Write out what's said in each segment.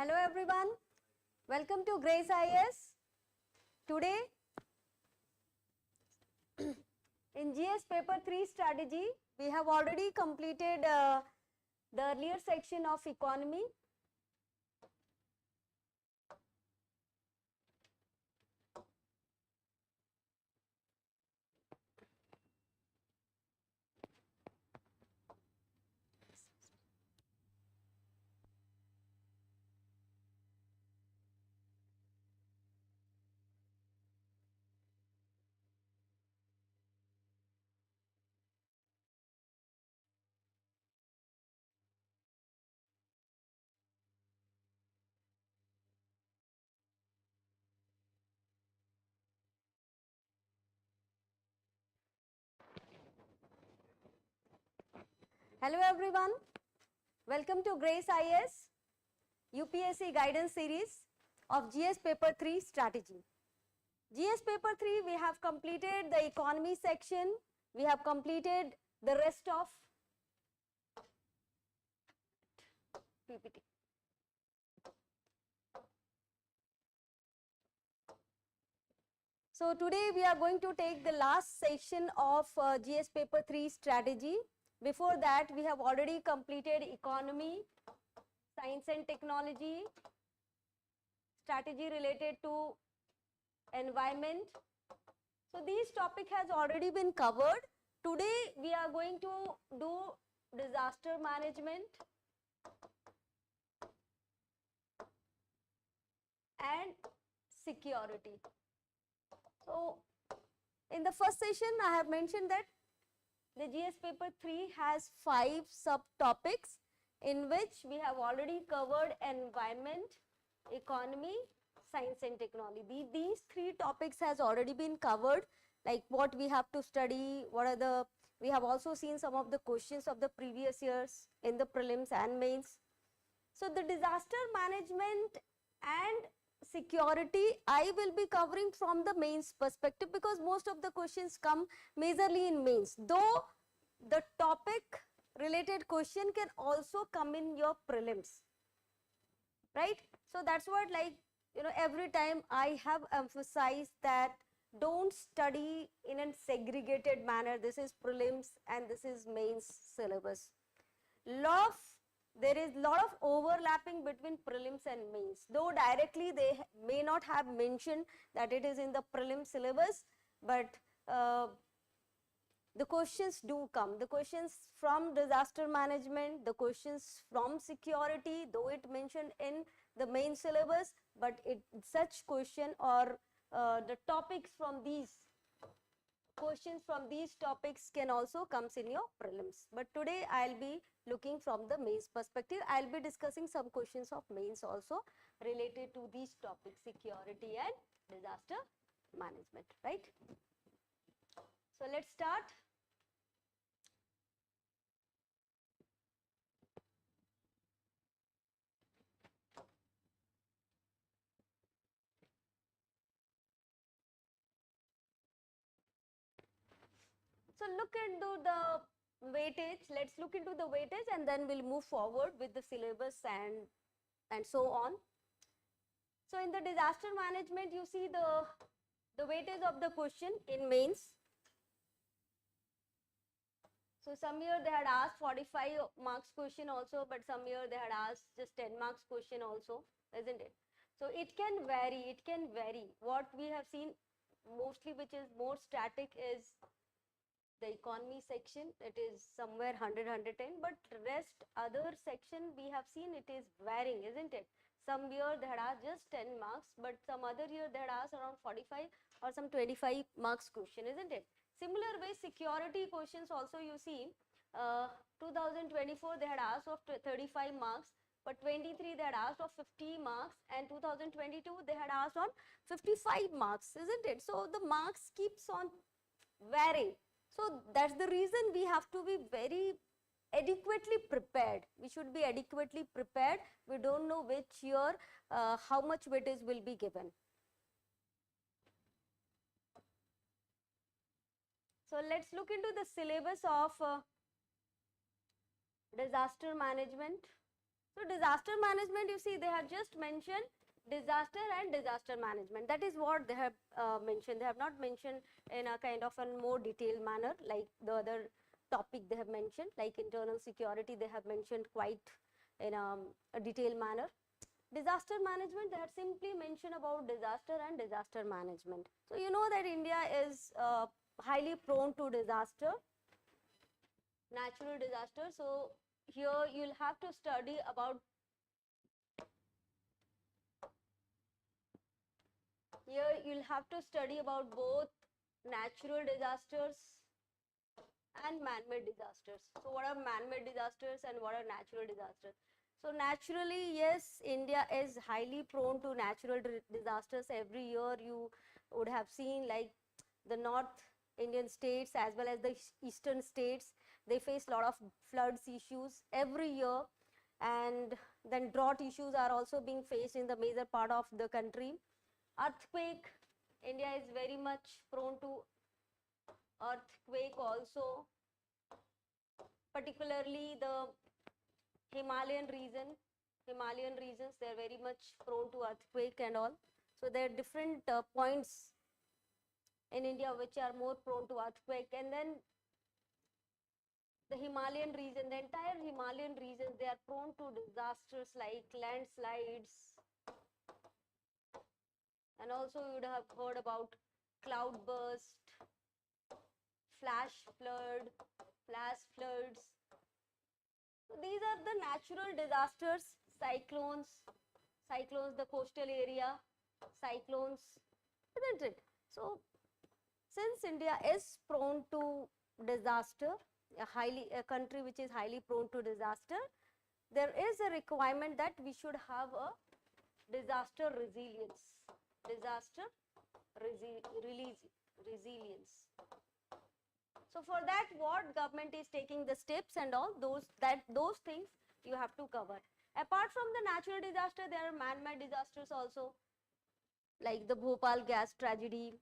Hello everyone, welcome to Grace IAS. Today in GS paper 3 strategy, we have already completed the earlier section of economy. Hello everyone, welcome to Grace IAS UPSC guidance series of GS paper 3 strategy. GS paper 3 we have completed the economy section, we have completed the rest of PPT. So today we are going to take the last section of GS paper 3 strategy. Before that we have already completed economy, science and technology, strategy related to environment. So these topic has already been covered. Today we are going to do disaster management and security. So in the first session I have mentioned that the GS paper 3 has 5 subtopics in which we have already covered environment, economy, science and technology. These 3 topics has already been covered, like what we have to study, we have also seen some of the questions of the previous years in the prelims and mains. So the disaster management and security I will be covering from the mains perspective, because most of the questions come majorly in mains, though the topic related question can also come in your prelims, right? So that's what, like, every time I have emphasized that don't study in a segregated manner. This is prelims and this is mains syllabus. There is lot of overlapping between prelims and mains, though directly they may not have mentioned that it is in the prelim syllabus, but the questions do come. The questions from disaster management, the questions from security, though it mentioned in the main syllabus, but such question or the topics from these questions from these topics can also comes in your prelims. But today I'll be looking from the mains perspective. I'll be discussing some questions of mains also related to these topics, security and disaster management, right? So let's start. So look into the weightage. Let's look into the weightage and then we'll move forward with the syllabus and so on. So in the disaster management, you see the weightage of the question in mains. So some year they had asked 45 marks question also, but some year they had asked just 10 marks question also, isn't it? So it can vary, it can vary. What we have seen mostly, which is more static, is the economy section. It is somewhere 100, 110, but rest other section we have seen it is varying, isn't it? Some year they had asked just 10 marks, but some other year they had asked around 45 or some 25 marks question, isn't it? Similar way, security questions also you see, 2024 they had asked of 35 marks, but 23 they had asked of 50 marks, and 2022 they had asked on 55 marks, isn't it? So the marks keeps on varying. So that's the reason we have to be very adequately prepared. We should be adequately prepared. We don't know which year, how much weightage will be given. So let's look into the syllabus of disaster management. So disaster management, you see, they have just mentioned disaster and disaster management. That is what they have mentioned. They have not mentioned in a kind of a more detailed manner like the other topic they have mentioned, like internal security. They have mentioned quite in a detailed manner. Disaster management, they have simply mentioned about disaster and disaster management. So you know that India is highly prone to disaster, natural disaster. So here you'll have to study about both natural disasters and man-made disasters. So what are man-made disasters and what are natural disasters? So naturally, yes, India is highly prone to natural disasters. Every year you would have seen like the North Indian states as well as the eastern states, they face a lot of floods issues every year, and then drought issues are also being faced in the major part of the country. Earthquake, India is very much prone to earthquake also, particularly the Himalayan regions, they are very much prone to earthquake and all. So there are different points in India which are more prone to earthquake, and then the Himalayan region, the entire Himalayan region, they are prone to disasters like landslides, and also you would have heard about cloudburst, flash floods. So these are the natural disasters, cyclones, the coastal area, cyclones, isn't it? So since India is prone to disaster, a country which is highly prone to disaster, there is a requirement that we should have a disaster resilience. Resilience. So for that, what government is taking the steps and all those things you have to cover. Apart from the natural disaster, there are man-made disasters also, like the Bhopal gas tragedy,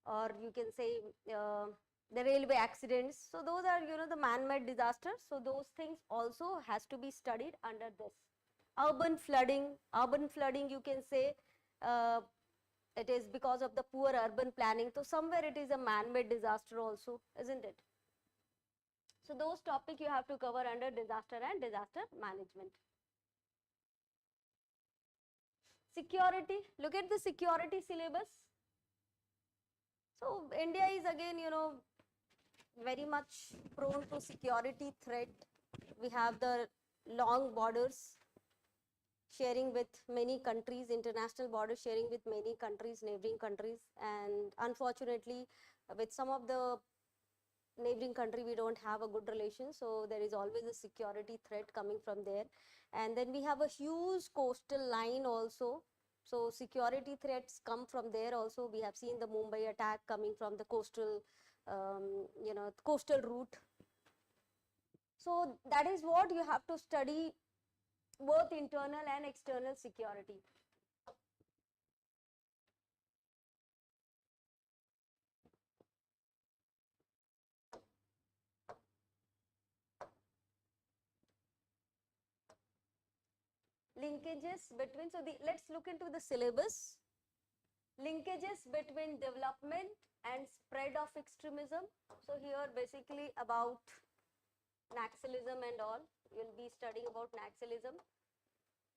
or you can say the railway accidents. So those are, you know, the man-made disasters. So those things also has to be studied under this. Urban flooding, you can say it is because of the poor urban planning. So somewhere it is a man-made disaster also, isn't it? So those topics you have to cover under disaster and disaster management. Security, look at the security syllabus. So India is again, you know, very much prone to security threat. We have the long borders sharing with many countries, international borders sharing with many countries, neighboring countries, and unfortunately with some of the neighboring country we don't have a good relation, so there is always a security threat coming from there. And then we have a huge coastal line also, so security threats come from there also. We have seen the Mumbai attack coming from the coastal you know, coastal route. So that is what you have to study, both internal and external security. Linkages between, so let's look into the syllabus. Linkages between development and spread of extremism. So here basically about Naxalism and all, you will be studying about Naxalism.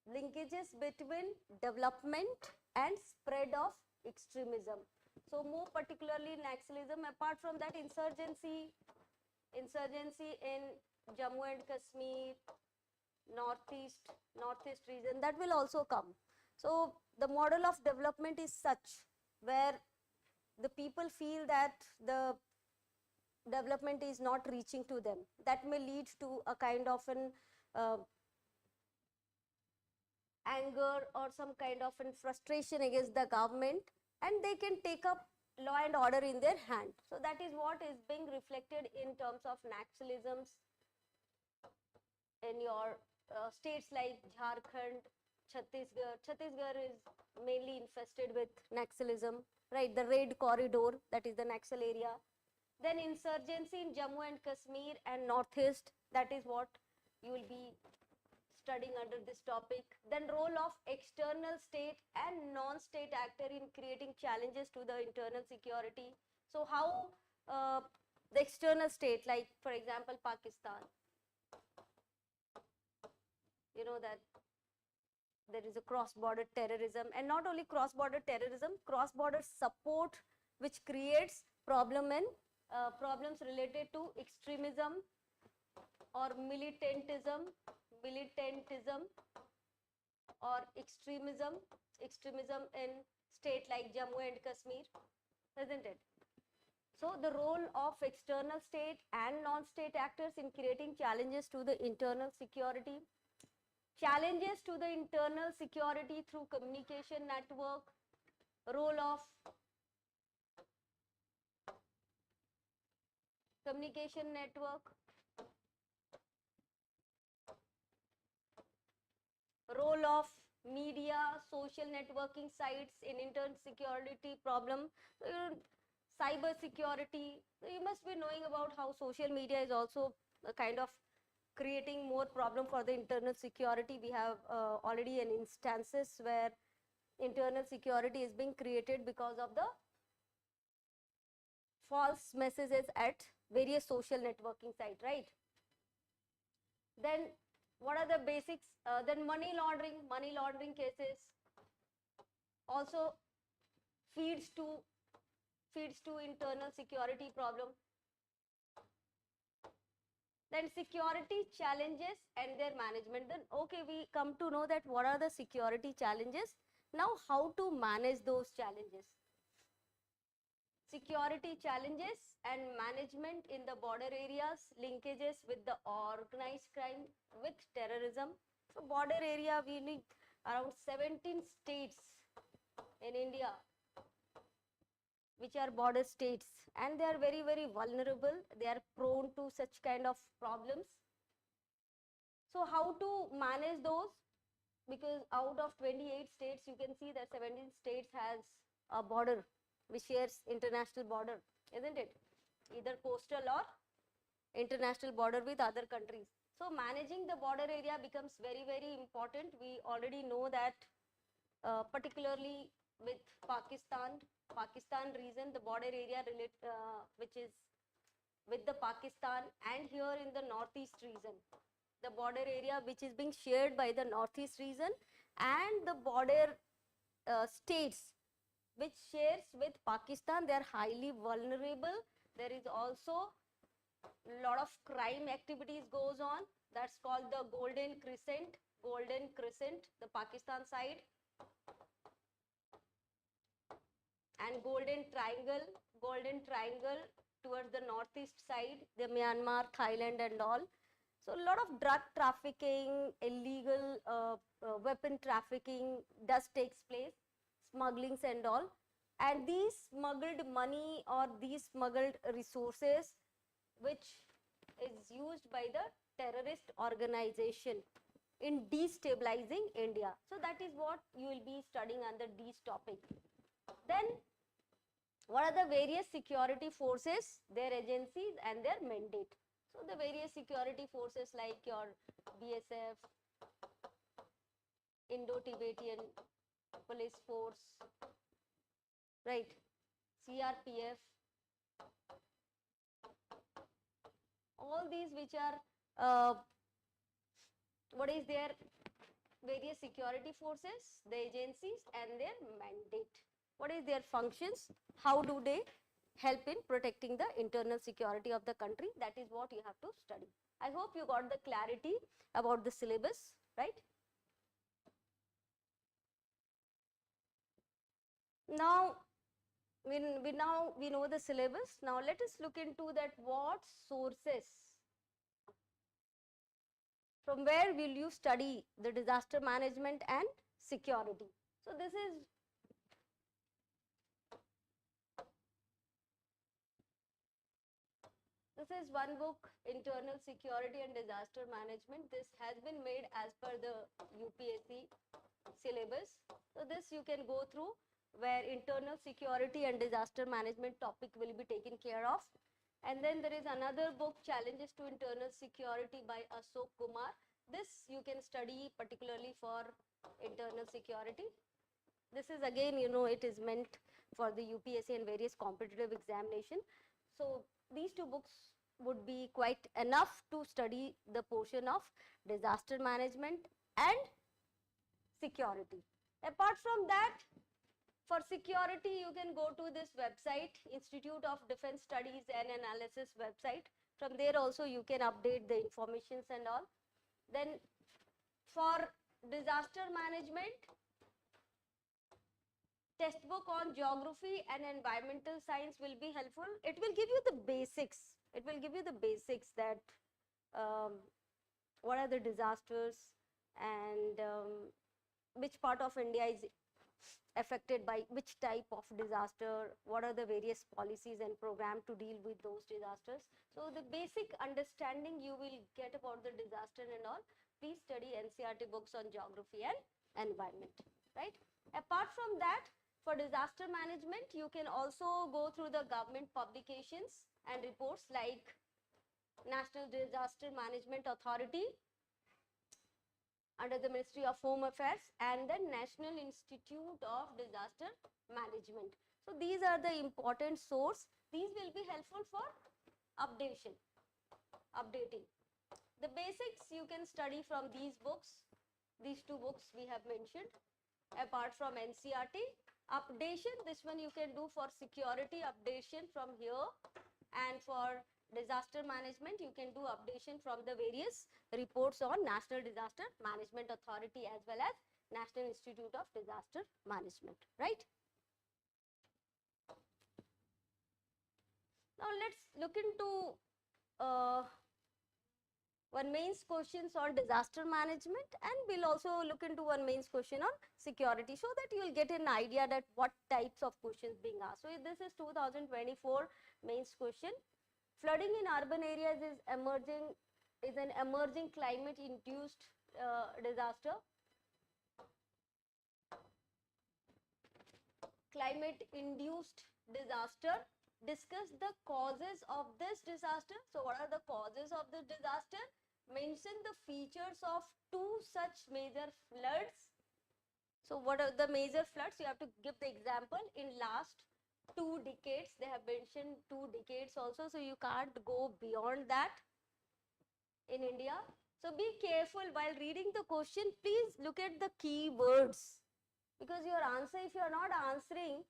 Linkages between development and spread of extremism. So more particularly Naxalism. Apart from that, insurgency in Jammu and Kashmir, northeast region, that will also come. So the model of development is such where the people feel that the development is not reaching to them. That may lead to a kind of an anger or some kind of an frustration against the government, and they can take up law and order in their hand. So that is what is being reflected in terms of Naxalisms in your states like Jharkhand, Chhattisgarh. Chhattisgarh is mainly infested with Naxalism, right? The Red Corridor, that is the Naxal area. Then insurgency in Jammu and Kashmir and Northeast, that is what you will be studying under this topic. Then role of external state and non-state actor in creating challenges to the internal security. So how the external state, like for example Pakistan, you know that there is a cross-border terrorism, and not only cross-border terrorism, cross-border support, which creates problems related to extremism or militantism or extremism in state like Jammu and Kashmir, isn't it? So the role of external state and non-state actors in creating challenges to the internal security. Challenges to the internal security through communication network, role of communication network, role of media, social networking sites in internal security problem, cyber security. You must be knowing about how social media is also a kind of creating more problem for the internal security. We have already an instances where internal security is being created because of the false messages at various social networking site, right? Then what are the basics? Then money laundering cases also feeds to internal security problem. Then security challenges and their management. Then okay, we come to know that what are the security challenges. Now how to manage those challenges. Security challenges and management in the border areas, linkages with the organized crime, with terrorism. So border area, we need around 17 states in India which are border states, and they are very, very vulnerable. They are prone to such kind of problems. So how to manage those? Because out of 28 states, you can see that 17 states has a border which shares international border, isn't it? Either coastal or international border with other countries. So managing the border area becomes very, very important. We already know that particularly with Pakistan region, the border area which is with the Pakistan, and here in the northeast region, the border area which is being shared by the northeast region and the border states which shares with Pakistan, they are highly vulnerable. There is also a lot of crime activities goes on. That's called the Golden Crescent, the Pakistan side, and Golden Triangle towards the northeast side, the Myanmar, Thailand and all. So a lot of drug trafficking, illegal weapon trafficking does takes place, smugglings and all. And these smuggled money or these smuggled resources which is used by the terrorist organization in destabilizing India. So that is what you will be studying under these topics. Then what are the various security forces, their agencies and their mandate? So the various security forces like your BSF, Indo-Tibetan Police Force, right, CRPF, all these which are, what is their various security forces, the agencies and their mandate. What is their functions? How do they help in protecting the internal security of the country? That is what you have to study. I hope you got the clarity about the syllabus, right? Now, we know the syllabus. Now let us look into that what sources, from where will you study the disaster management and security. So this is one book, Internal Security and Disaster Management. This has been made as per the UPSC syllabus. So this you can go through, where internal security and disaster management topic will be taken care of. And then there is another book, Challenges to Internal Security by Ashok Kumar. This you can study particularly for internal security. This is again, you know, it is meant for the UPSC and various competitive examination. So these two books would be quite enough to study the portion of disaster management and security. Apart from that, for security, you can go to this website, Institute of Defense Studies and Analysis website. From there also you can update the informations and all. Then for disaster management, textbook on geography and environmental science will be helpful. It will give you the basics. It will give you the basics that what are the disasters and which part of India is affected by which type of disaster, what are the various policies and program to deal with those disasters. So the basic understanding you will get about the disaster and all. Please study NCERT books on geography and environment, right? Apart from that, for disaster management, you can also go through the government publications and reports like National Disaster Management Authority under the Ministry of Home Affairs and the National Institute of Disaster Management. So these are the important source. These will be helpful for updating. The basics you can study from these books. These two books we have mentioned. Apart from NCERT, updation, this one you can do for security updation from here, and for disaster management you can do updation from the various reports on National Disaster Management Authority as well as National Institute of Disaster Management, right? Now let's look into one mains questions on disaster management, and we'll also look into one mains question on security, so that you will get an idea that what types of questions being asked. So this is 2024 mains question. Flooding in urban areas is an emerging climate induced disaster. Climate induced disaster. Discuss the causes of this disaster. So what are the causes of this disaster? Mention the features of two such major floods. So what are the major floods? You have to give the example in last 2 decades. They have mentioned 2 decades also, so you can't go beyond that in India. So be careful while reading the question. Please look at the keywords, because your answer, if you are not answering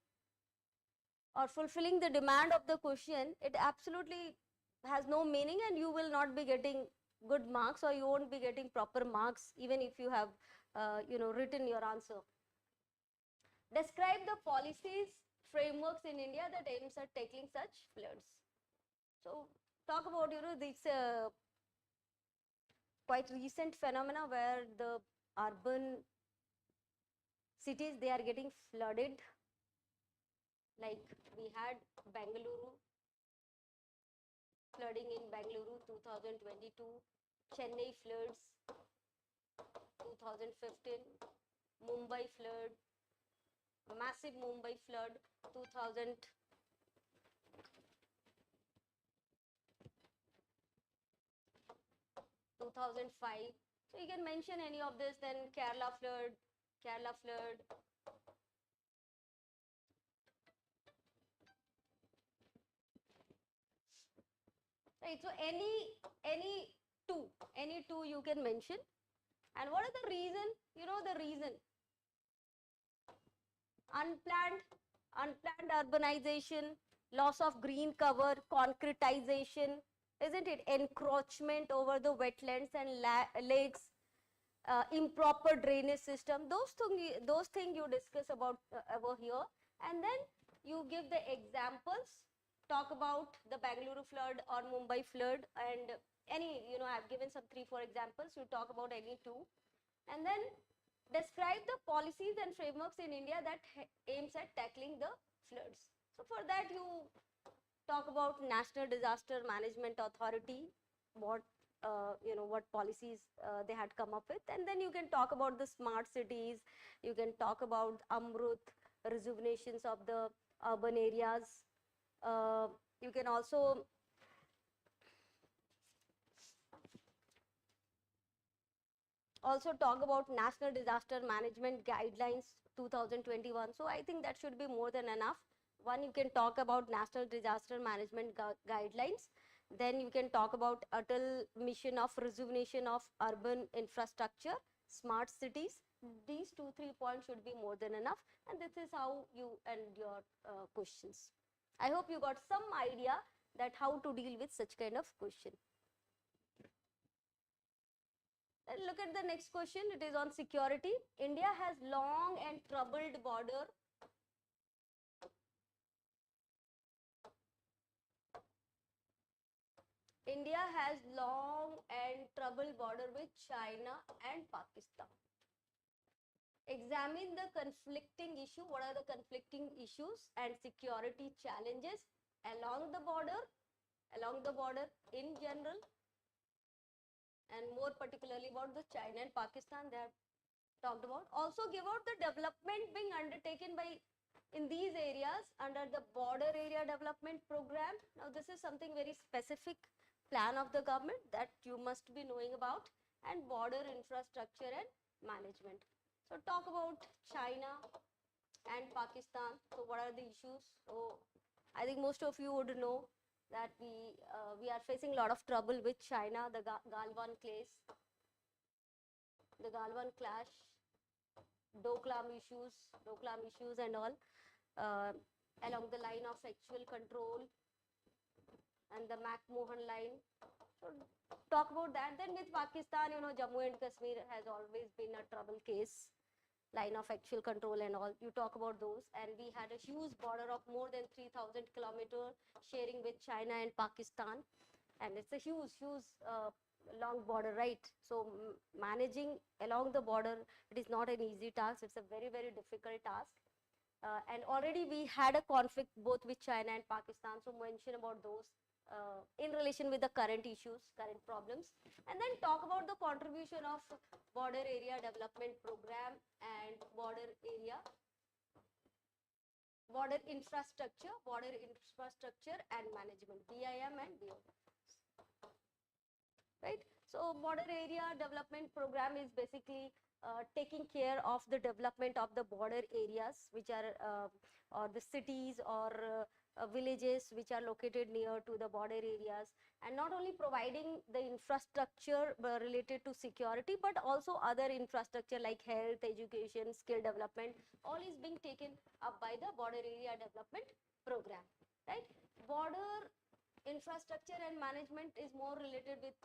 or fulfilling the demand of the question, it absolutely has no meaning, and you will not be getting good marks, or you won't be getting proper marks even if you have written your answer. Describe the policies, frameworks in India that aims at tackling such floods. So talk about this quite recent phenomena where the urban cities, they are getting flooded. Like we had Bangalore, flooding in Bangalore 2022, Chennai floods 2015, Mumbai flood, massive Mumbai flood 2005. So you can mention any of this. Then Kerala flood. Right, so any two you can mention. And what is the reason? You know the reason. Unplanned urbanization, loss of green cover, concretization, isn't it? Encroachment over the wetlands and lakes, improper drainage system. Those things you discuss about over here, and then you give the examples. Talk about the Bangalore flood or Mumbai flood, and any, I've given some 3-4 examples. You talk about any two, and then describe the policies and frameworks in India that aims at tackling the floods. So for that you talk about National Disaster Management Authority, what what policies they had come up with, and then you can talk about the smart cities. You can talk about Amrut, rejuvenations of the urban areas. You can also also talk about National Disaster Management Guidelines 2021. So I think that should be more than enough. One, you can talk about National Disaster Management Guidelines. Then you can talk about Atal Mission of Rejuvenation of Urban Infrastructure, Smart Cities. These 2-3 points should be more than enough. And this is how you end your questions. I hope you got some idea that how to deal with such kind of question. Look at the next question. It is on security. India has long and troubled border. India has long and troubled border with China and Pakistan. Examine the conflicting issue. What are the conflicting issues and security challenges along the border in general, and more particularly about the China and Pakistan they have talked about. Also give out the development being undertaken by in these areas under the border area development program. Now this is something very specific plan of the government that you must be knowing about, and border infrastructure and management. So talk about China and Pakistan. So what are the issues? So I think most of you would know that we are facing a lot of trouble with China, the Galwan clash, Doklam issues and all, along the line of actual control and the McMahon line. So talk about that. Then with Pakistan, Jammu and Kashmir has always been a trouble case, line of actual control and all. You talk about those. And we had a huge border of more than 3,000 kilometers sharing with China and Pakistan. And it's a huge long border, right? So managing along the border, it is not an easy task. It's a very, very difficult task. And already we had a conflict both with China and Pakistan. So mention about those in relation with the current issues, current problems. And then talk about the contribution of border area development program and border infrastructure and management, BIM and BOM. Right? So border area development program is basically taking care of the development of the border areas, which are or the cities or villages which are located near to the border areas, and not only providing the infrastructure related to security, but also other infrastructure like health, education, skill development, all is being taken up by the border area development program, right? Border infrastructure and management is more related with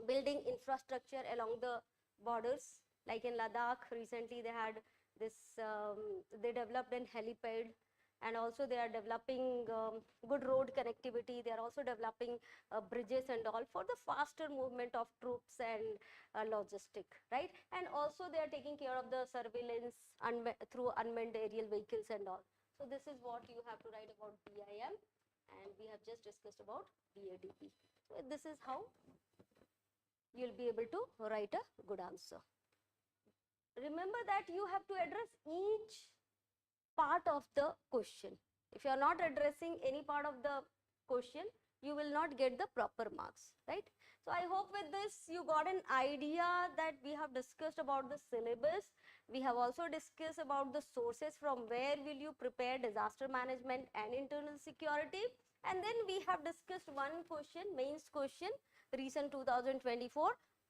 building infrastructure along the borders. Like in Ladakh, recently they had this, they developed an helipad, and also they are developing good road connectivity. They are also developing bridges and all for the faster movement of troops and logistic, right? And also they are taking care of the surveillance through unmanned aerial vehicles and all. So this is what you have to write about BIM, and we have just discussed about BADP. So this is how you'll be able to write a good answer. Remember that you have to address each part of the question. If you are not addressing any part of the question, you will not get the proper marks, right? So I hope with this you got an idea that we have discussed about the syllabus. We have also discussed about the sources from where will you prepare disaster management and internal security. And then we have discussed one question, mains question, recent 2024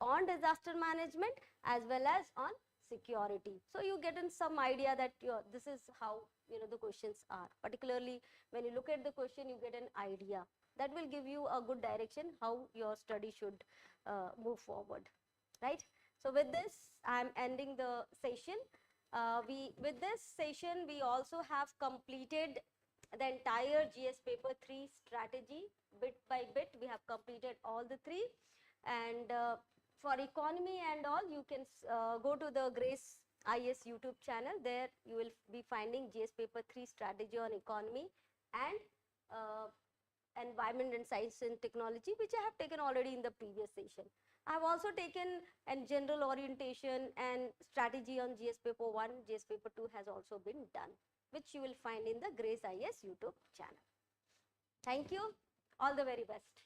on disaster management as well as on security. So you get in some idea that this is how the questions are. Particularly when you look at the question, you get an idea that will give you a good direction how your study should move forward, right? So with this, I am ending the session. With this session, we also have completed the entire GS paper 3 strategy bit by bit. We have completed all the 3, and for economy and all, you can go to the Grace IAS YouTube channel. There you will be finding GS paper 3 strategy on economy and environment and science and technology, which I have taken already in the previous session. I have also taken a general orientation and strategy on GS paper 1, GS paper 2 has also been done, which you will find in the Grace IAS YouTube channel. Thank you. All the very best.